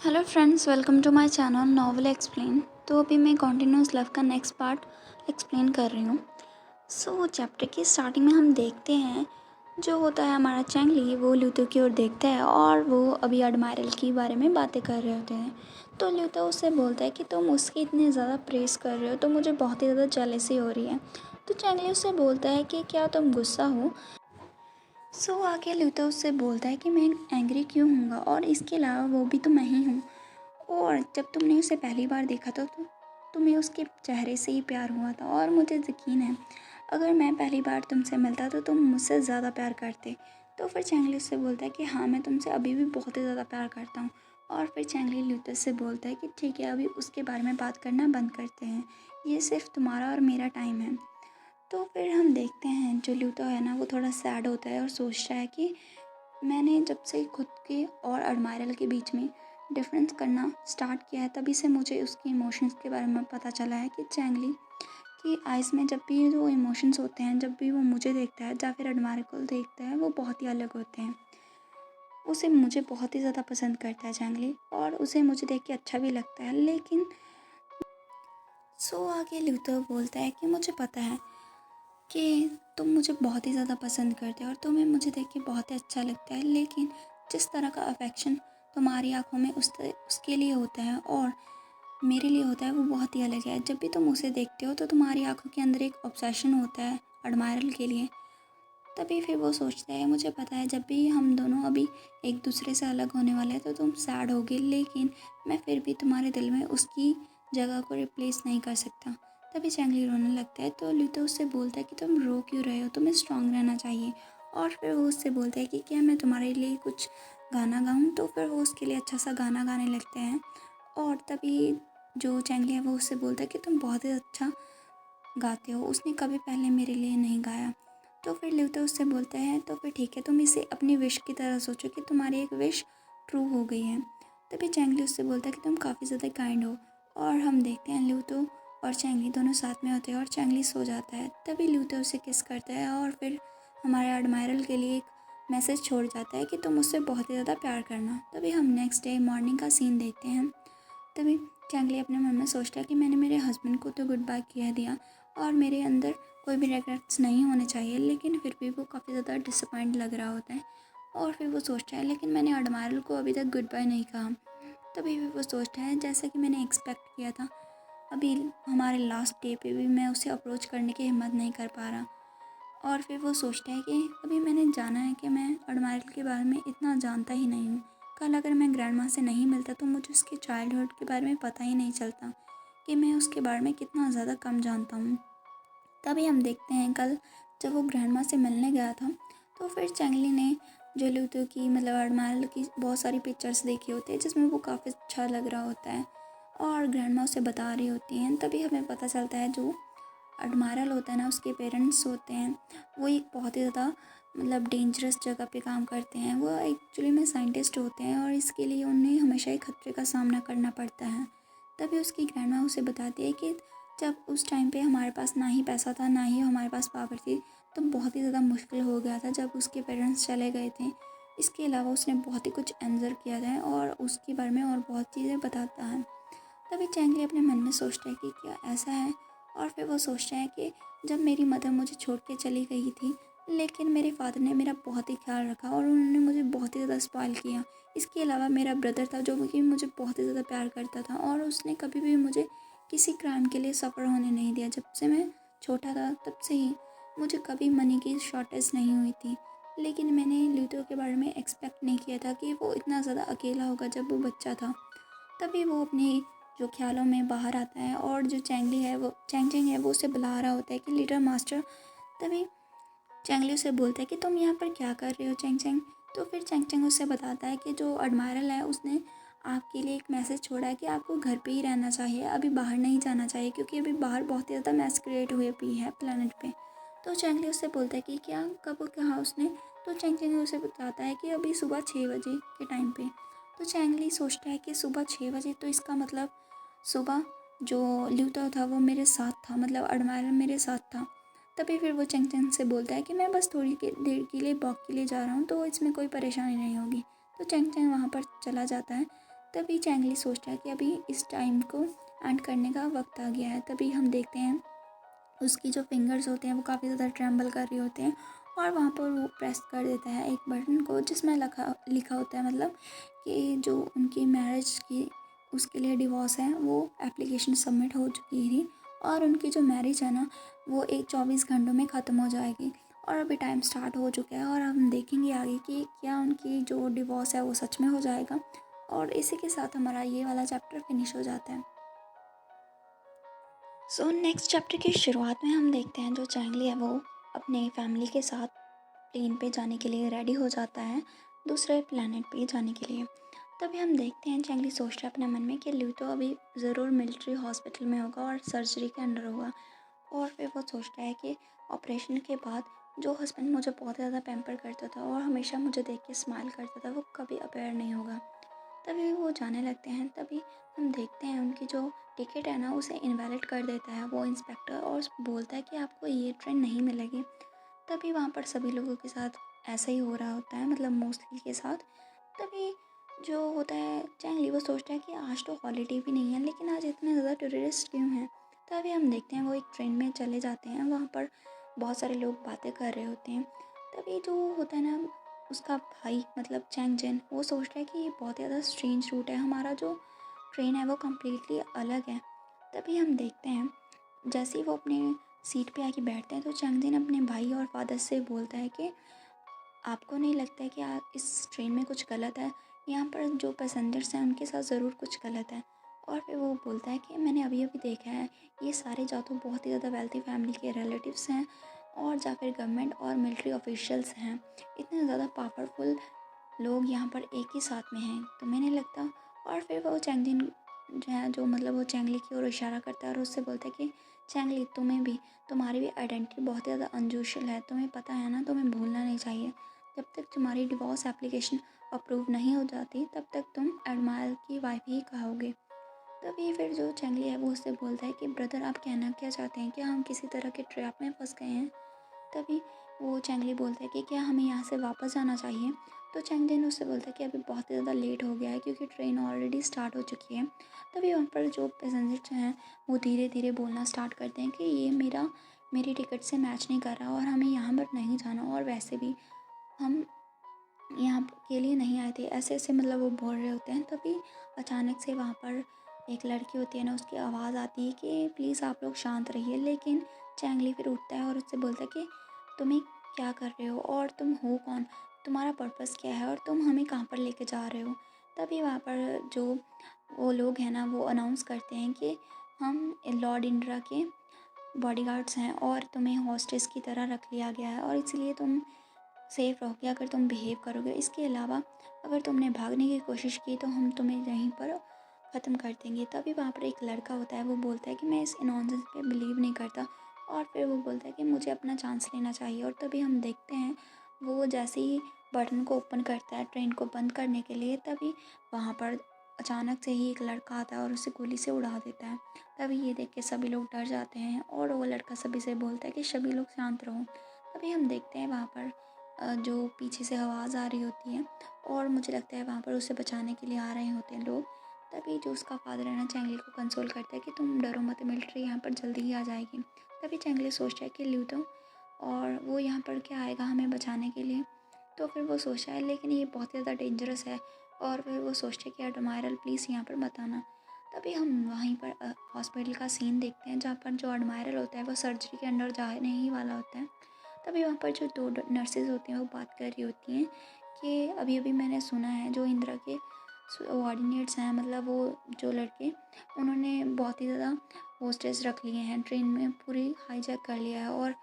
Hello friends, welcome to my channel novel explain. तो अभी मैं कॉन्टिन्यूस लव का नेक्स्ट पार्ट एक्सप्लेन कर रही हूँ। सो चैप्टर की स्टार्टिंग में हम देखते हैं जो होता है हमारा चैंगली वो ल्यूतो की ओर देखता है और वो अभी एडमायरल के बारे में बातें कर रहे होते हैं। तो ल्यूतो उससे बोलता है कि तुम उसकी इतनी ज़्यादा प्रेस कर रहे हो तो मुझे बहुत ही ज़्यादा जेलसी हो रही है। तो चैंगली उससे बोलता है कि क्या तुम गुस्सा हो। आगे ल्यूतो उससे बोलता है कि मैं एंग्री क्यों हूँगा और इसके अलावा वो भी तो मैं ही हूँ। और जब तुमने उसे पहली बार देखा था तो तुम्हें उसके चेहरे से ही प्यार हुआ था और मुझे यकीन है अगर मैं पहली बार तुमसे मिलता तो तुम मुझसे ज़्यादा प्यार करते। तो फिर चैंगली उससे बोलता है कि हाँ, मैं तुमसे अभी भी बहुत ही ज़्यादा प्यार करता हूँ। और फिर चैंगली ल्यूटस से बोलता है कि ठीक है, अभी उसके बारे में बात करना बंद करते हैं, ये सिर्फ तुम्हारा और मेरा टाइम है। तो फिर हम देखते हैं जो ल्यूटो है ना वो थोड़ा सैड होता है और सोचता है कि मैंने जब से खुद के और एडमायरल के बीच में डिफरेंस करना स्टार्ट किया है तभी से मुझे उसके इमोशंस के बारे में पता चला है कि चैंगली की आइज़ में जब भी जो इमोशंस होते हैं, जब भी वो मुझे देखता है या फिर एडमायरल को देखता है, वो बहुत ही अलग होते हैं। उसे मुझे बहुत ही ज़्यादा पसंद करता है चैंगली और उसे मुझे देख के अच्छा भी लगता है। लेकिन आगे ल्यूथर बोलता है कि मुझे पता है कि तुम मुझे बहुत ही ज़्यादा पसंद करते हो और तुम्हें मुझे देख के बहुत ही अच्छा लगता है, लेकिन जिस तरह का अफेक्शन तुम्हारी आंखों में उसके लिए होता है और मेरे लिए होता है वो बहुत ही अलग है। जब भी तुम उसे देखते हो तो तुम्हारी आंखों के अंदर एक ऑब्सेशन होता है एडमायरल के लिए। तभी फिर वो सोचता है मुझे पता है जब भी हम दोनों अभी एक दूसरे से अलग होने वाले हैं तो तुम सैड होगी, लेकिन मैं फिर भी तुम्हारे दिल में उसकी जगह को रिप्लेस नहीं कर सकता। तभी चैंगली रोने लगता है तो ल्यूतो उससे बोलता है कि तुम रो क्यों रहे हो, तुम्हें स्ट्रांग रहना चाहिए। और फिर वो उससे बोलता है कि क्या मैं तुम्हारे लिए कुछ गाना गाऊँ। तो फिर वो उसके लिए अच्छा सा गाना गाने लगते हैं। और तभी जो चैंगली है वो उससे बोलता है कि तुम बहुत ही अच्छा गाते हो, उसने कभी पहले मेरे लिए नहीं गाया। तो फिर ल्यूतो उससे बोलता है तो फिर ठीक है, तुम इसे अपनी विश की तरह सोचो कि तुम्हारी एक विश ट्रू हो गई है। तभी चैंगली उससे बोलता है कि तुम काफ़ी ज़्यादा काइंड हो। और हम देखते हैं ल्यूतो और चैंगली दोनों साथ में होते हैं और चैंगली सो जाता है। तभी ल्यूतो उसे किस करता है और फिर हमारे एडमायरल के लिए एक मैसेज छोड़ जाता है कि तुम उससे बहुत ही ज़्यादा प्यार करना। तभी हम नेक्स्ट डे मॉर्निंग का सीन देखते हैं। तभी चैंगली अपने मन में सोचता है कि मैंने मेरे हस्बैंड को तो गुड बाय कह दिया और मेरे अंदर कोई भी रिग्रेट्स नहीं होने चाहिए, लेकिन फिर भी वो काफ़ी ज़्यादा डिसअपॉइंट लग रहा होता है। और फिर वो सोचता है लेकिन मैंने एडमायरल को अभी तक गुड बाय नहीं कहा। तभी फिर वो सोचता है जैसा कि मैंने एक्सपेक्ट किया था, अभी हमारे लास्ट डे पे भी मैं उसे अप्रोच करने की हिम्मत नहीं कर पा रहा। और फिर वो सोचता है कि अभी मैंने जाना है कि मैं एडमायरल के बारे में इतना जानता ही नहीं हूँ। कल अगर मैं ग्रैंड माँ से नहीं मिलता तो मुझे उसके चाइल्डहुड के बारे में पता ही नहीं चलता कि मैं उसके बारे में कितना ज़्यादा कम जानता हूँ। तभी हम देखते हैं कल जब वो ग्रैंड माँ से मिलने गया था तो फिर चैंगली ने जो ल्यूतो की मतलब एडमायरल की बहुत सारी पिक्चर्स देखी होती है जिसमें वो काफ़ी अच्छा लग रहा होता है और ग्रैंड माँ उसे बता रही होती हैं। तभी हमें पता चलता है जो एडमायरल होता है ना, उसके पेरेंट्स होते हैं वो एक बहुत ही ज़्यादा मतलब डेंजरस जगह पे काम करते हैं। वो एक्चुअली में साइंटिस्ट होते हैं और इसके लिए उन्हें हमेशा ही खतरे का सामना करना पड़ता है। तभी उसकी ग्रैंड माँ उसे बताती है कि जब उस टाइम पे हमारे पास ना ही पैसा था ना ही हमारे पास पावर थी, तो बहुत ही ज़्यादा मुश्किल हो गया था जब उसके पेरेंट्स चले गए थे। इसके अलावा उसने बहुत ही कुछ एंजर किया था और उसके बारे में और बहुत चीज़ें बताता है। तभी चैंगली अपने मन में सोचता है कि क्या ऐसा है। और फिर वो सोचता है कि जब मेरी मदर मुझे छोड़ के चली गई थी, लेकिन मेरे फादर ने मेरा बहुत ही ख्याल रखा और उन्होंने मुझे बहुत ही ज़्यादा स्पॉइल किया। इसके अलावा मेरा ब्रदर था जो कि मुझे बहुत ही ज़्यादा प्यार करता था और उसने कभी भी मुझे किसी क्राइम के लिए सफ़र होने नहीं दिया। जब से मैं छोटा था तब से ही मुझे कभी मनी की शॉर्टेज नहीं हुई थी। लेकिन मैंने ल्यूतो के बारे में एक्सपेक्ट नहीं किया था कि वो इतना ज़्यादा अकेला होगा जब वो बच्चा था। तभी वो अपने जो ख्यालों में बाहर आता है और जो चैंगली है वो चैंग है वो उसे बुला रहा होता है कि लीडर मास्टर। तभी चैंगली उसे बोलता है कि तुम यहाँ पर क्या कर रहे हो चैंग चैंग। तो फिर चैंग चैंग उससे बताता है कि जो एडमायरल है उसने आपके लिए एक मैसेज छोड़ा है कि आपको घर पे ही रहना चाहिए, अभी बाहर नहीं जाना चाहिए क्योंकि अभी बाहर बहुत ही ज़्यादा मैस क्रिएट हुए भी है प्लानट पे। तो चैंगली उससे बोलता है कि क्या कब कहा उसने। तो चैंग चैंग उसे बताता है कि अभी सुबह 6 बजे के टाइम पे। तो चैंगली सोचता है कि सुबह 6 बजे, तो इसका मतलब सुबह जो ल्यूतो था वो मेरे साथ था, मतलब एडमायरल मेरे साथ था। तभी फिर वो चैंग चैंग से बोलता है कि मैं बस थोड़ी देर के लिए वॉक के लिए जा रहा हूँ तो इसमें कोई परेशानी नहीं होगी। तो चैंग चैंग वहाँ पर चला जाता है। तभी चैंगली सोचता है कि अभी इस टाइम को एंड करने का वक्त आ गया है। तभी हम देखते हैं उसकी जो फिंगर्स होते हैं वो काफ़ी ज़्यादा ट्रेम्बल कर रहे होते हैं और वहाँ पर वो प्रेस कर देता है एक बटन को जिसमें लिखा होता है मतलब कि जो उनकी मैरिज की उसके लिए डिवोर्स है वो एप्लीकेशन सबमिट हो चुकी थी और उनकी जो मैरिज है ना वो एक 24 घंटों में ख़त्म हो जाएगी। और अभी टाइम स्टार्ट हो चुका है और हम देखेंगे आगे कि क्या उनकी जो डिवोर्स है वो सच में हो जाएगा। और इसी के साथ हमारा ये वाला चैप्टर फिनिश हो जाता है। सो नेक्स्ट चैप्टर की शुरुआत में हम देखते हैं जो चैंगली है वो अपने फैमिली के साथ प्लेन पे जाने के लिए रेडी हो जाता है दूसरे प्लेनेट पे जाने के लिए। तभी हम देखते हैं चैंगली सोचता है अपने मन में कि ल्यू तो अभी ज़रूर मिलिट्री हॉस्पिटल में होगा और सर्जरी के अंडर होगा। और फिर वो सोचता है कि ऑपरेशन के बाद जो हस्बैंड मुझे बहुत ज़्यादा पैम्पर करता था और हमेशा मुझे देख के स्माइल करता था वो कभी अपेयर नहीं होगा। तभी वो जाने लगते हैं। तभी हम देखते हैं उनकी जो टिकट है ना उसे इनवैलिड कर देता है वो इंस्पेक्टर और बोलता है कि आपको ये ट्रेन नहीं मिलेगी। तभी वहाँ पर सभी लोगों के साथ ऐसा ही हो रहा होता है मतलब मोस्टली के साथ। तभी जो होता है चैंगली वो सोचता है कि आज तो हॉलीडे भी नहीं है लेकिन आज इतने ज़्यादा टूरिस्ट क्यों हैं। तभी हम देखते हैं वो एक ट्रेन में चले जाते हैं वहाँ पर बहुत सारे लोग बातें कर रहे होते हैं। तभी जो होता है ना उसका भाई मतलब चैंग जेन वो सोचता है कि ये बहुत ज़्यादा स्ट्रेंज रूट है हमारा जो ट्रेन है वो कम्प्लीटली अलग है। तभी हम देखते हैं जैसे ही वो अपने सीट पे आके बैठते हैं तो चैंग जेन अपने भाई और फादर से बोलता है कि आपको नहीं लगता है कि इस ट्रेन में कुछ गलत है, यहाँ पर जो पैसेंजर्स हैं उनके साथ ज़रूर कुछ गलत है। और फिर वो बोलता है कि मैंने अभी अभी देखा है ये सारे या तो बहुत ही ज़्यादा वेल्थी फैमिली के रिलेटिव्स हैं और या फिर गवर्नमेंट और मिलिट्री ऑफिशियल्स हैं। इतने ज़्यादा पावरफुल लोग यहाँ पर एक ही साथ में हैं तो मैंने लगता। और फिर वो चैंगजिन जो है जो मतलब वो चैंगली की ओर इशारा करता है और उससे बोलता है कि चैंगली तुम्हें भी तुम्हारी भी आइडेंटिटी बहुत ज़्यादा अनयूजुअल है, तुम्हें पता है ना, तुम्हें भूलना नहीं चाहिए। जब तक तुम्हारी डिवोर्स एप्लीकेशन अप्रूव नहीं हो जाती तब तक तुम एडमायर की वाइफ ही कहोगे। तभी फिर जो चैंगली है वो उससे बोलता है कि ब्रदर आप कहना क्या चाहते हैं, क्या हम किसी तरह के ट्रैप में फंस गए हैं। तभी वो चैंगली बोलता है कि क्या हमें यहाँ से वापस जाना चाहिए। तो चैंगजिन उससे बोलता है कि अभी बहुत ज़्यादा लेट हो गया है क्योंकि ट्रेन ऑलरेडी स्टार्ट हो चुकी है। तभी वहाँ पर जो पैसेंजर हैं वो धीरे धीरे बोलना स्टार्ट करते हैं कि ये मेरी टिकट से मैच नहीं कर रहा और हमें यहाँ पर नहीं जाना और वैसे भी हम यहाँ के लिए नहीं आए थे, ऐसे ऐसे मतलब वो बोल रहे होते हैं। तभी अचानक से वहाँ पर एक लड़की होती है ना उसकी आवाज़ आती है कि प्लीज़ आप लोग शांत रहिए। लेकिन चैंगली फिर उठता है और उससे बोलता है कि तुम्हें क्या कर रहे हो और तुम हो कौन, तुम्हारा पर्पस क्या है और तुम हमें कहाँ पर लेके जा रहे हो। तभी वहाँ पर जो वो लोग हैं ना वो अनाउंस करते हैं कि हम लॉर्ड इंड्रा के बॉडीगार्ड्स हैं और तुम्हें हॉस्टेस की तरह रख लिया गया है और इसलिए तुम सेफ रहोगे अगर तुम बिहेव करोगे। इसके अलावा अगर तुमने भागने की कोशिश की तो हम तुम्हें यहीं पर ख़त्म कर देंगे। तभी वहाँ पर एक लड़का होता है वो बोलता है कि मैं इस नॉनसेंस पे बिलीव नहीं करता और फिर वो बोलता है कि मुझे अपना चांस लेना चाहिए। और तभी हम देखते हैं वो जैसे ही बटन को ओपन करता है ट्रेन को बंद करने के लिए तभी वहाँ पर अचानक से ही एक लड़का आता है और उसे गोली से उड़ा देता है। तभी ये देख के सभी लोग डर जाते हैं और वो लड़का सभी से बोलता है कि सभी लोग शांत रहो। तभी हम देखते हैं वहाँ पर जो पीछे से आवाज़ आ रही होती है और मुझे लगता है वहाँ पर उसे बचाने के लिए आ रहे होते हैं लोग। तभी जो उसका फादर है ना चैंगली को कंसोल करता है कि तुम डरो मत, मिलिट्री यहाँ पर जल्दी ही आ जाएगी। तभी चैंगली सोचता है कि ल्यू तो और वो यहाँ पर क्या आएगा हमें बचाने के लिए। तो फिर वो सोचता है लेकिन ये बहुत ज़्यादा डेंजरस है और फिर वो सोचते हैं कि एडमायरल प्लीज़ यहाँ पर मत आना। तभी हम वहीं पर हॉस्पिटल का सीन देखते हैं जहाँ पर जो एडमायरल होता है वो सर्जरी के अंदर जाने ही वाला होता है। तभी वहाँ पर जो दो नर्सेज होती हैं वो बात कर रही होती हैं कि अभी अभी मैंने सुना है जो इंदिरा के कोऑर्डिनेट्स हैं मतलब वो जो लड़के उन्होंने बहुत ही ज़्यादा होस्टेस रख लिए हैं, ट्रेन में पूरी हाईजैक कर लिया है और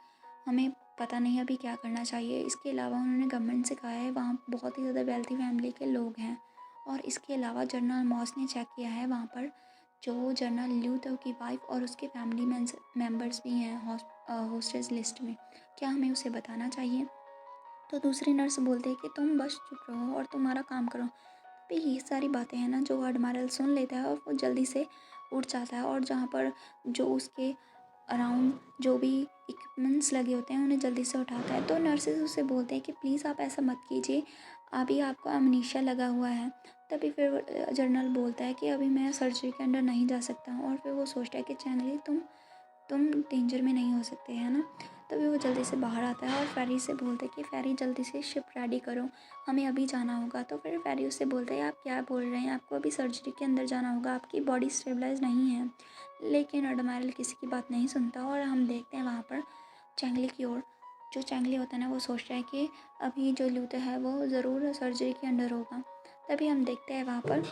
हमें पता नहीं अभी क्या करना चाहिए। इसके अलावा उन्होंने गवर्नमेंट से कहा है वहाँ बहुत ही ज़्यादा वेल्थी फैमिली के लोग हैं। और इसके अलावा जनरल मॉस ने चेक किया है वहाँ पर जो जनरल ल्यू तो की वाइफ और उसके फैमिली मेंबर्स भी हैं होस्टेस लिस्ट में, क्या हमें उसे बताना चाहिए। तो दूसरी नर्स बोलती है कि तुम बस चुप रहो और तुम्हारा काम करो। तो ये सारी बातें हैं ना जो एडमायरल सुन लेता है और वो जल्दी से उठ जाता है और जहाँ पर जो उसके अराउंड जो भी इक्विपमेंट्स लगे होते हैं उन्हें जल्दी से उठाता है। तो नर्सेज उससे बोलते हैं कि प्लीज़ आप ऐसा मत कीजिए, अभी आपको अमनीशिया लगा हुआ है। तभी फिर जनरल बोलता है कि अभी मैं सर्जरी के अंदर नहीं जा सकता हूँ। और फिर वो सोचता है कि चैंगली तुम डेंजर में नहीं हो सकते, है ना। तभी वो जल्दी से बाहर आता है और फेरी से बोलता है कि फेरी जल्दी से शिप रेडी करो, हमें अभी जाना होगा। तो फिर फेरी उससे बोलता है आप क्या बोल रहे हैं, आपको अभी सर्जरी के अंदर जाना होगा, आपकी बॉडी स्टेबलाइज नहीं है। लेकिन एडमायरल किसी की बात नहीं सुनता और हम देखते हैं वहाँ पर चैंगली की ओर। जो चैंगली होता है ना, वो सोचता है कि अभी जो लूथर है वो ज़रूर सर्जरी के अंदर होगा। तभी हम देखते हैं वहाँ पर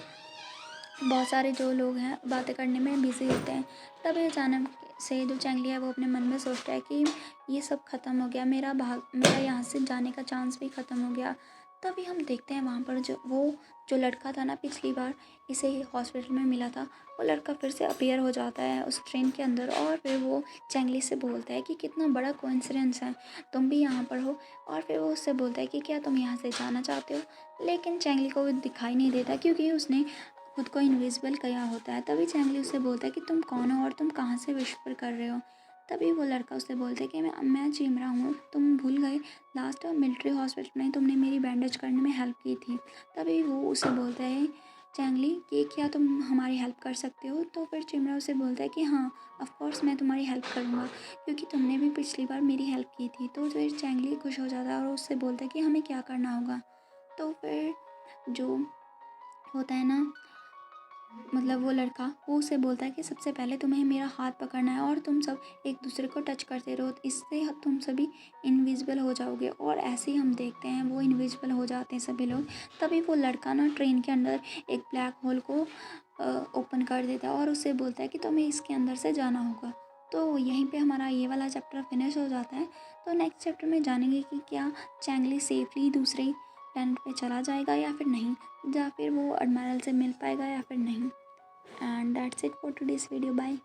बहुत सारे जो लोग हैं बातें करने में बिज़ी होते हैं। तभी अचानक से जो चैंगली है वो अपने मन में सोचता है कि ये सब ख़त्म हो गया, मेरा यहाँ से जाने का चांस भी ख़त्म हो गया। तभी हम देखते हैं वहाँ पर जो लड़का था ना, पिछली बार इसे हॉस्पिटल में मिला था, वो लड़का फिर से अपीयर हो जाता है उस ट्रेन के अंदर। और फिर वो चैंगली से बोलता है कि कितना बड़ा कोइंसिडेंस है, तुम भी यहाँ पर हो। और फिर वो उससे बोलता है कि क्या तुम यहाँ से जाना चाहते हो। लेकिन चैंगली को वो दिखाई नहीं देता क्योंकि उसने खुद को इनविजिबल किया होता है। तभी चैंगली उससे बोलता है कि तुम कौन हो और तुम कहाँ से विस्पर कर रहे हो। तभी वो लड़का उससे बोलता है कि मैं चिमरा हूँ, तुम भूल गए लास्ट मिलिट्री हॉस्पिटल में तुमने मेरी बैंडेज करने में हेल्प की थी। तभी वो उसे बोलता है चैंगली कि क्या तुम हमारी हेल्प कर सकते हो। तो फिर चिमरा उसे बोलता है कि हाँ ऑफकोर्स मैं तुम्हारी हेल्प करूँगा क्योंकि तुमने भी पिछली बार मेरी हेल्प की थी। तो फिर चैंगली खुश हो जाता है और उससे बोलता है कि हमें क्या करना होगा। तो फिर जो होता है ना, मतलब वो लड़का, वो उसे बोलता है कि सबसे पहले तुम्हें मेरा हाथ पकड़ना है और तुम सब एक दूसरे को टच करते रहो, इससे तुम सभी इनविजिबल हो जाओगे। और ऐसे ही हम देखते हैं वो इनविजिबल हो जाते हैं सभी लोग। तभी वो लड़का ना ट्रेन के अंदर एक ब्लैक होल को ओपन कर देता है और उससे बोलता है कि तुम्हें इसके अंदर से जाना होगा। तो यहीं पे हमारा ये वाला चैप्टर फिनिश हो जाता है। तो नेक्स्ट चैप्टर में जानेंगे कि क्या चैंगली सेफली दूसरे प्लानट पे चला जाएगा या फिर नहीं, या फिर वो एडमिरल से मिल पाएगा या फिर नहीं। And that's it for today's video. Bye.